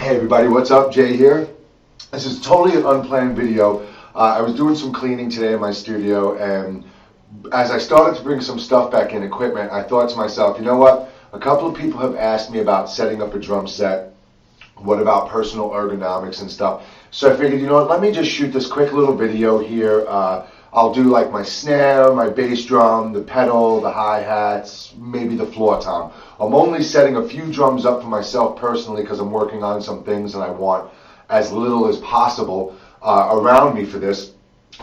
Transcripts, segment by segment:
Hey everybody, what's up? Jay here. This is totally an unplanned video. I was doing some cleaning today in my studio, and as I started to bring some stuff back in, equipment, I thought to myself, you know what? A couple of people have asked me about setting up a drum set. What about personal ergonomics and stuff? So I figured, you know what, let me just shoot this quick little video here. I'll do like my snare, my bass drum, the pedal, the hi-hats, maybe the floor tom. I'm only setting a few drums up for myself personally because I'm working on some things and I want as little as possible around me for this.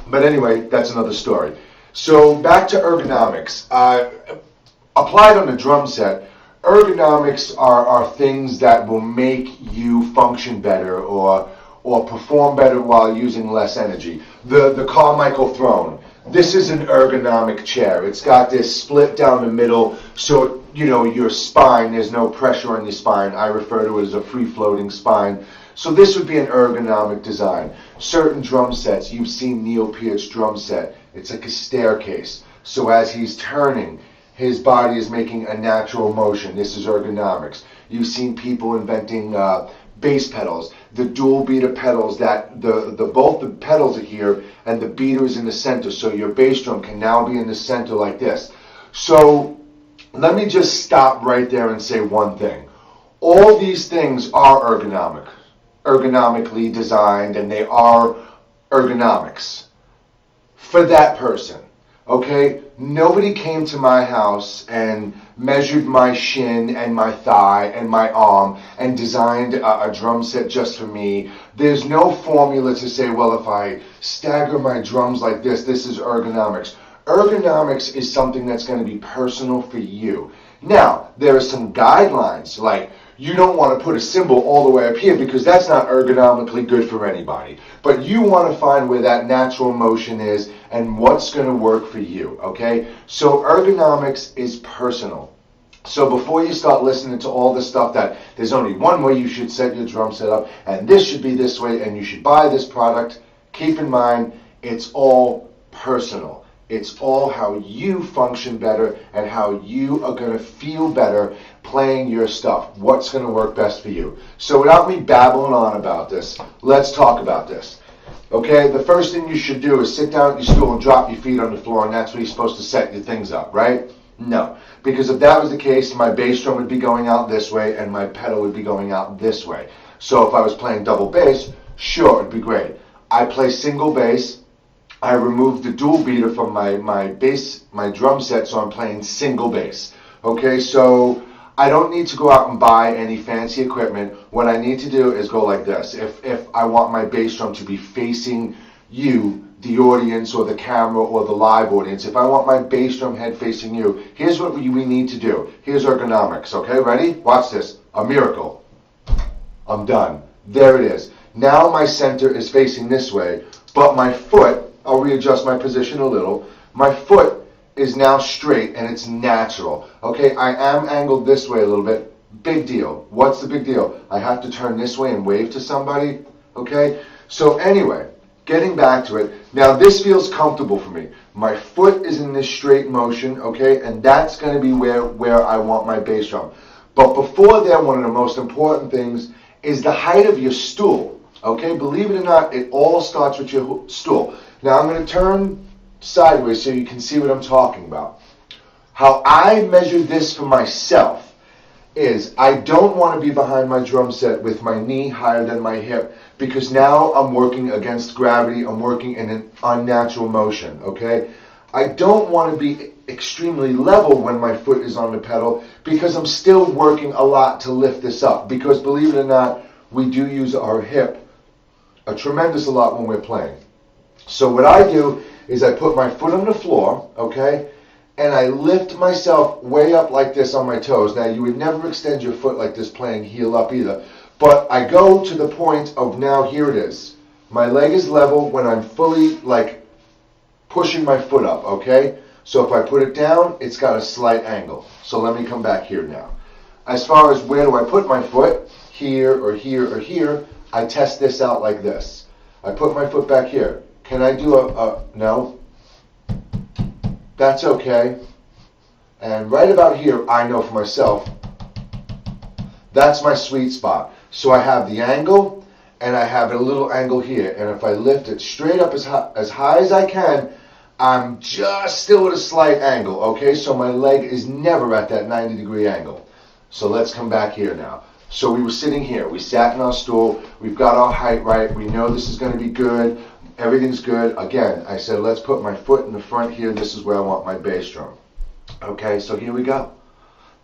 But anyway, that's another story. So back to ergonomics. Applied on a drum set, ergonomics are things that will make you function better or perform better while using less energy. The Carmichael throne. This is an ergonomic chair. It's got this split down the middle, so you know your spine, there's no pressure on your spine. I refer to it as a free-floating spine. So this would be an ergonomic design. Certain drum sets, you've seen Neil Peart's drum set. It's like a staircase. So as he's turning, his body is making a natural motion. This is ergonomics. You've seen people inventing bass pedals, the dual beater pedals that both the pedals are here and the beater is in the center, so your bass drum can now be in the center like this. So let me just stop right there and say one thing. All these things are ergonomically designed, and they are ergonomics for that person. Okay, nobody came to my house and measured my shin and my thigh and my arm and designed a drum set just for me. There's no formula to say, well, if I stagger my drums like this, this is ergonomics. Ergonomics is something that's going to be personal for you. Now, there are some guidelines, like you don't want to put a cymbal all the way up here because that's not ergonomically good for anybody. But you want to find where that natural motion is and what's going to work for you, okay? So ergonomics is personal. So before you start listening to all this stuff that there's only one way you should set your drum set up and this should be this way and you should buy this product, keep in mind it's all personal. It's all how you function better and how you are going to feel better playing your stuff. What's going to work best for you. So without me babbling on about this, let's talk about this. Okay, the first thing you should do is sit down at your stool and drop your feet on the floor, and that's where you're supposed to set your things up, right? No, because if that was the case, my bass drum would be going out this way and my pedal would be going out this way. So if I was playing double bass, sure, it'd be great. I play single bass. I removed the dual beater from my drum set, so I'm playing single bass. Okay, so I don't need to go out and buy any fancy equipment. What I need to do is go like this. If I want my bass drum to be facing you, the audience or the camera or the live audience, if I want my bass drum head facing you, here's what we need to do. Here's ergonomics, okay? Ready? Watch this. A miracle. I'm done. There it is. Now my center is facing this way, but my foot, I'll readjust my position a little. My foot is now straight and it's natural. Okay, I am angled this way a little bit. Big deal. What's the big deal? I have to turn this way and wave to somebody. Okay, so anyway, getting back to it. Now this feels comfortable for me. My foot is in this straight motion, okay, and that's going to be where I want my bass drum. But before that, one of the most important things is the height of your stool. Okay, believe it or not, it all starts with your stool. Now I'm going to turn sideways so you can see what I'm talking about. How I measure this for myself is I don't want to be behind my drum set with my knee higher than my hip because now I'm working against gravity. I'm working in an unnatural motion, okay? I don't want to be extremely level when my foot is on the pedal because I'm still working a lot to lift this up because believe it or not, we do use our hip a tremendous lot when we're playing. So what I do is I put my foot on the floor, okay, and I lift myself way up like this on my toes. Now, you would never extend your foot like this playing heel up either, but I go to the point of now, here it is. My leg is level when I'm fully, like, pushing my foot up, okay? So if I put it down, it's got a slight angle. So let me come back here now. As far as where do I put my foot, here or here or here, I test this out like this. I put my foot back here. Can I do no? That's okay. And right about here, I know for myself, that's my sweet spot. So I have the angle, and I have a little angle here. And if I lift it straight up as high as I can, I'm just still at a slight angle, okay? So my leg is never at that 90-degree angle. So let's come back here now. So we were sitting here. We sat in our stool. We've got our height right. We know this is going to be good. Everything's good. Again, I said, let's put my foot in the front here. This is where I want my bass drum. Okay, so here we go.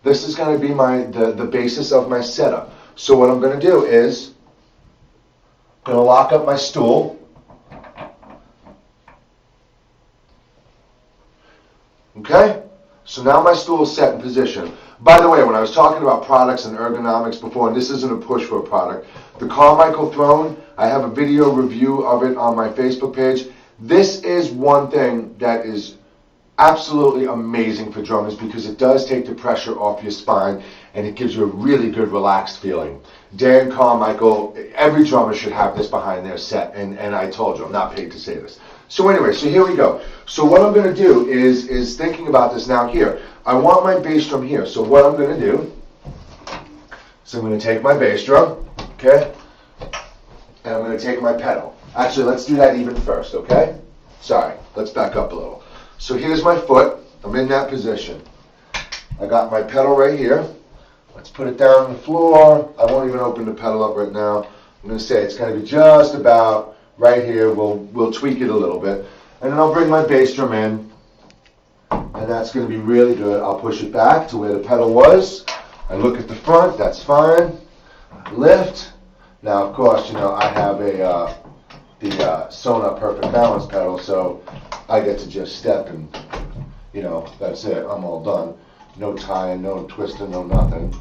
This is going to be the basis of my setup. So what I'm going to do is I'm going to lock up my stool. Okay? So now my stool is set in position. By the way, when I was talking about products and ergonomics before, and this isn't a push for a product, the Carmichael Throne, I have a video review of it on my Facebook page. This is one thing that is absolutely amazing for drummers because it does take the pressure off your spine and it gives you a really good relaxed feeling. Dan Carmichael, every drummer should have this behind their set, and I told you, I'm not paid to say this. So anyway, so here we go. So what I'm going to do is thinking about this now here. I want my bass drum here. So what I'm going to do is I'm going to take my bass drum, okay, and I'm going to take my pedal. Actually, let's do that even first, okay? Sorry, let's back up a little. So here's my foot. I'm in that position. I got my pedal right here. Let's put it down on the floor. I won't even open the pedal up right now. I'm going to say it's going to be just about right here. We'll tweak it a little bit. And then I'll bring my bass drum in. And that's going to be really good. I'll push it back to where the pedal was. I look at the front. That's fine. Lift. Now, of course, you know, I have the Sona Perfect Balance pedal, so I get to just step and, you know, that's it. I'm all done. No tying, no twisting, no nothing.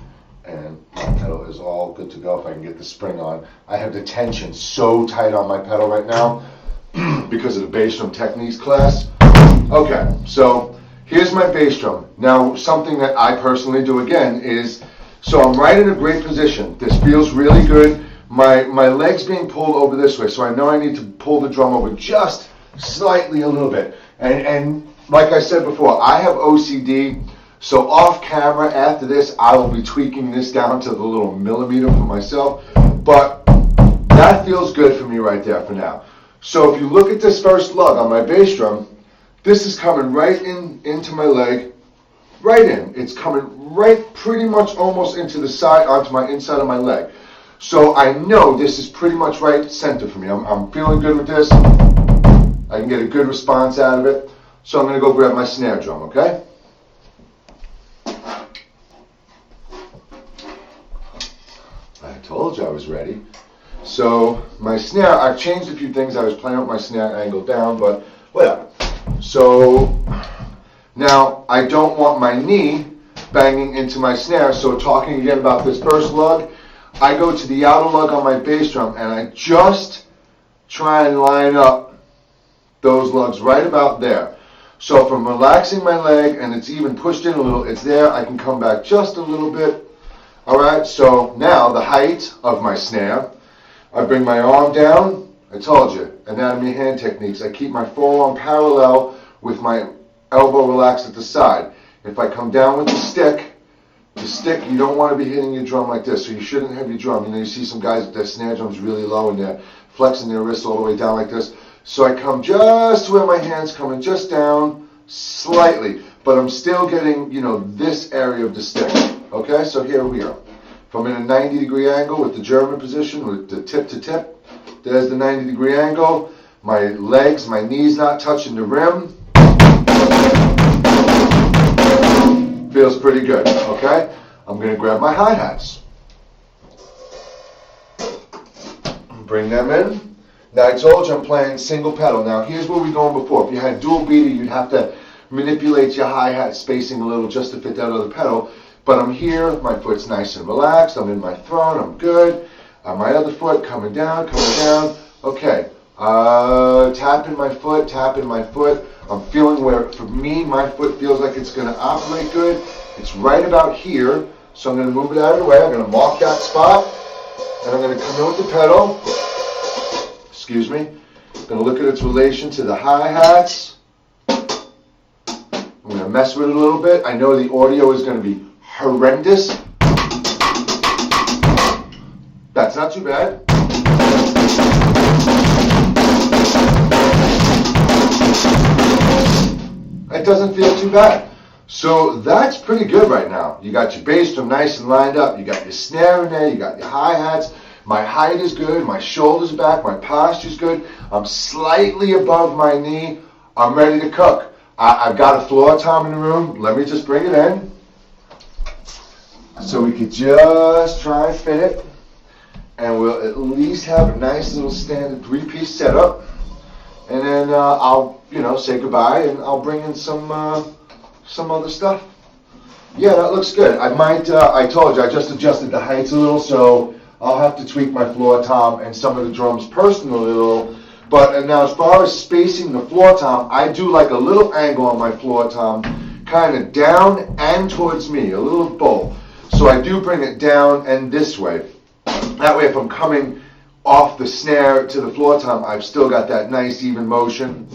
And my pedal is all good to go if I can get the spring on. I have the tension so tight on my pedal right now because of the bass drum techniques class. Okay, so here's my bass drum. Now, something that I personally do again is, so I'm right in a great position. This feels really good. My leg's being pulled over this way, so I know I need to pull the drum over just slightly a little bit. And like I said before, I have OCD, so off camera after this, I will be tweaking this down to the little millimeter for myself. But that feels good for me right there for now. So if you look at this first lug on my bass drum, this is coming right into my leg, right in. It's coming right pretty much almost into the side, onto my inside of my leg. So I know this is pretty much right center for me. I'm feeling good with this. I can get a good response out of it. So I'm going to go grab my snare drum, okay? I told you I was ready. So my snare, I've changed a few things. I was playing with my snare angle down, but whatever. So now I don't want my knee banging into my snare. So talking again about this first lug, I go to the outer lug on my bass drum and I just try and line up those lugs right about there. So if I'm relaxing my leg and it's even pushed in a little, it's there. I can come back just a little bit. All right, so now the height of my snare, I bring my arm down. I told you, anatomy hand techniques. I keep my forearm parallel with my elbow relaxed at the side. If I come down with the stick, you don't want to be hitting your drum like this, so you shouldn't have your drum. You know, you see some guys with their snare drums really low and they're flexing their wrists all the way down like this. So I come just where my hand's coming, just down slightly, but I'm still getting, you know, this area of the stick. Okay, so here we are. If I'm in a 90-degree angle with the German position, with the tip to tip, there's the 90-degree angle. My legs, my knees not touching the rim. Feels pretty good, okay? I'm going to grab my hi-hats. Bring them in. Now, I told you I'm playing single pedal. Now, here's where we're going before. If you had dual beater, you'd have to manipulate your hi-hat spacing a little just to fit that other pedal. But I'm here, my foot's nice and relaxed, I'm in my throne, I'm good. My other foot coming down. Okay, tapping my foot. I'm feeling where, for me, my foot feels like it's going to operate good. It's right about here, so I'm going to move it out of the way. I'm going to mark that spot, and I'm going to come in with the pedal. Excuse me. I'm going to look at its relation to the hi-hats. I'm going to mess with it a little bit. I know the audio is going to be horrendous. That's it's not too bad. It doesn't feel too bad. So that's pretty good right now. You got your bass drum nice and lined up. You got your snare in there. You got your hi-hats. My height is good. My shoulders are back. My posture's good. I'm slightly above my knee. I'm ready to cook. I've got a floor tom in the room. Let me just bring it in. So we could just try and fit it. And we'll at least have a nice little standard 3-piece setup. And then I'll, say goodbye, and I'll bring in some other stuff. Yeah, that looks good. I told you, I just adjusted the heights a little, so I'll have to tweak my floor tom and some of the drums personally a little. But now as far as spacing the floor tom, I do like a little angle on my floor tom, kind of down and towards me, a little of both. So I do bring it down and this way. That way if I'm coming off the snare to the floor tom, I've still got that nice even motion.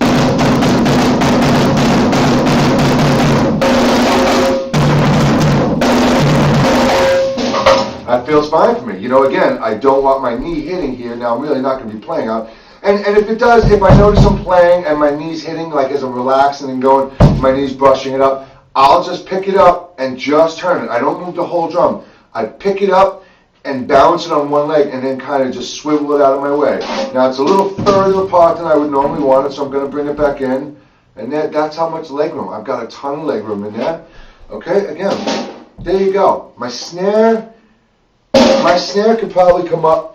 That feels fine for me. Again, I don't want my knee hitting here. Now I'm really not going to be playing out. And if it does, if I notice I'm playing and my knee's hitting, like as I'm relaxing and going, my knee's brushing it up, I'll just pick it up and just turn it. I don't move the whole drum. I pick it up and balance it on one leg and then kind of just swivel it out of my way. Now it's a little further apart than I would normally want it, so I'm going to bring it back in. And that's how much leg room. I've got a ton of leg room in there. Okay, again, there you go. My snare could probably come up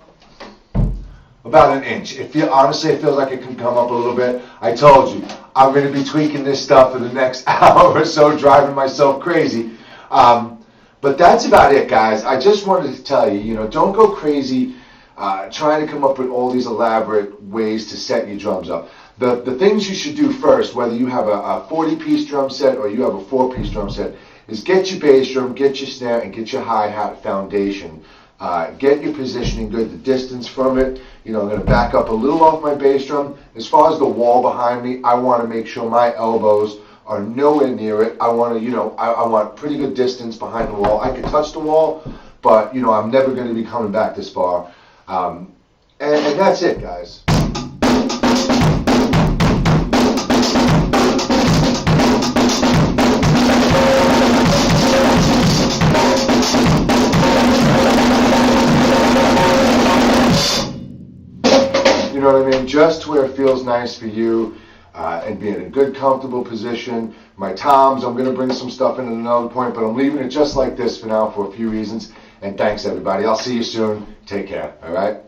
about an inch. Honestly, it feels like it can come up a little bit. I told you, I'm going to be tweaking this stuff for the next hour or so, driving myself crazy. But that's about it, guys. I just wanted to tell you, don't go crazy trying to come up with all these elaborate ways to set your drums up. The things you should do first, whether you have a 40-piece drum set or you have a 4-piece drum set, is get your bass drum, get your snare, and get your hi-hat foundation. Get your positioning good, the distance from it. I'm going to back up a little off my bass drum. As far as the wall behind me, I want to make sure my elbows are nowhere near it. I want to, I want pretty good distance behind the wall. I can touch the wall, but, I'm never going to be coming back this far. And that's it, guys. You know what I mean? Just where it feels nice for you and be in a good, comfortable position. My toms, I'm going to bring some stuff in at another point, but I'm leaving it just like this for now for a few reasons. And thanks, everybody. I'll see you soon. Take care. All right?